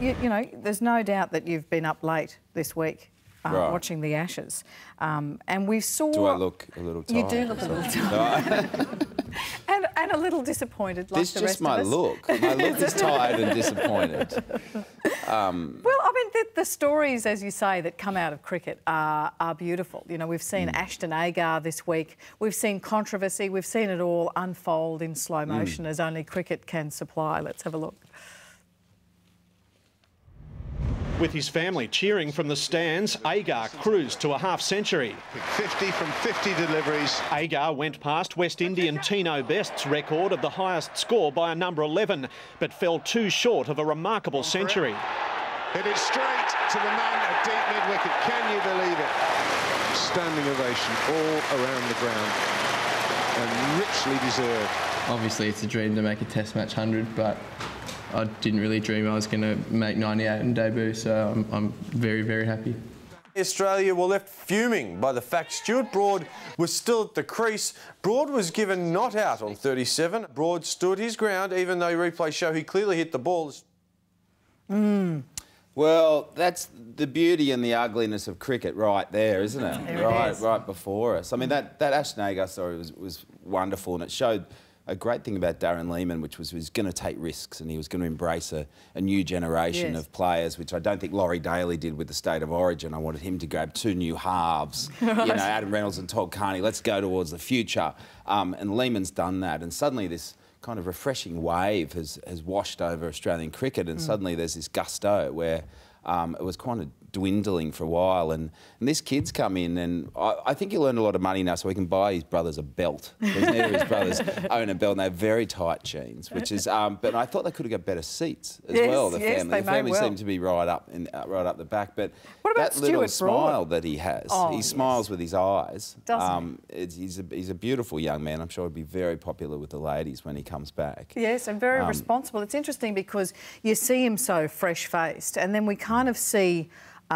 you know, there's no doubt that you've been up late this week watching the Ashes. And we saw... Do I look a little tired? You do look a little tired. and a little disappointed, like the rest of us. It's just my look. My look is tired and disappointed. Well, I mean, the stories, as you say, that come out of cricket are beautiful. You know, we've seen Ashton Agar this week. We've seen controversy. We've seen it all unfold in slow motion as only cricket can supply. Let's have a look. With his family cheering from the stands, Agar cruised to a half-century. 50 from 50 deliveries. Agar went past West Indian Tino Best's record of the highest score by a number 11, but fell too short of a remarkable century. Hit it straight to the man at deep mid-wicket. Can you believe it? Standing ovation all around the ground, and richly deserved. Obviously, it's a dream to make a Test match 100, but I didn't really dream I was going to make 98 in debut, so I'm very, very happy. Australia were left fuming by the fact Stuart Broad was still at the crease. Broad was given not out on 37. Broad stood his ground, even though replays show he clearly hit the ball. Well, that's the beauty and the ugliness of cricket right there, isn't it? Right before us. I mean, that Ashton Agar story was wonderful, and it showed a great thing about Darren Lehmann, which was he was going to take risks and he was going to embrace a new generation of players, which I don't think Laurie Daly did with the State of Origin. I wanted him to grab 2 new halves, you know, Adam Reynolds and Todd Carney. Let's go towards the future. And Lehmann's done that, and suddenly this kind of refreshing wave has washed over Australian cricket, and suddenly there's this gusto where it was kind of dwindling for a while, and this kid's come in, and I think he'll earn a lot of money now, so he can buy his brothers a belt. Because neither of his brothers own a belt, and they have very tight jeans, which is. But I thought they could have got better seats as well. The family seemed to be right up the back. But what about that little Stuart Broad? smile that he has, he smiles with his eyes. He's a beautiful young man. I'm sure he'll be very popular with the ladies when he comes back. Yes, and very responsible. It's interesting because you see him so fresh-faced, and then we kind of see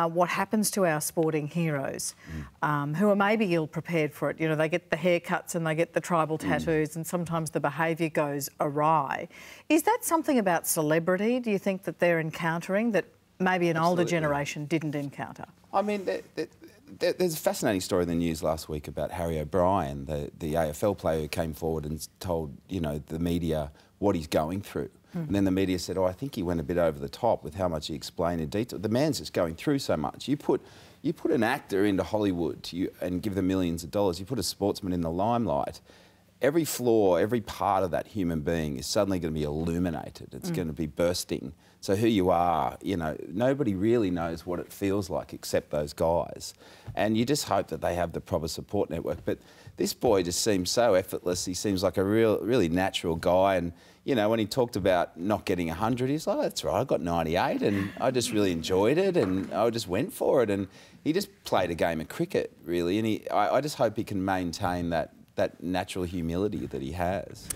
what happens to our sporting heroes who are maybe ill-prepared for it. You know, they get the haircuts and they get the tribal tattoos, and sometimes the behaviour goes awry. Is that something about celebrity, do you think, that they're encountering that maybe an older generation didn't encounter? I mean, there's a fascinating story in the news last week about Harry O'Brien, the AFL player who came forward and told, you know, the media what he's going through. And then the media said, oh, I think he went a bit over the top with how much he explained in detail. The man's just going through so much. You put an actor into Hollywood and give them millions of dollars. You put a sportsman in the limelight. Every flaw, every part of that human being is suddenly going to be illuminated. It's going to be bursting. So who you are, you know, nobody really knows what it feels like except those guys. And you just hope that they have the proper support network. But this boy just seems so effortless. He seems like a really natural guy. And, you know, when he talked about not getting 100, he's like, oh, that's right, I got 98 and I just really enjoyed it and I just went for it. And he just played a game of cricket, really. And I just hope he can maintain that natural humility that he has.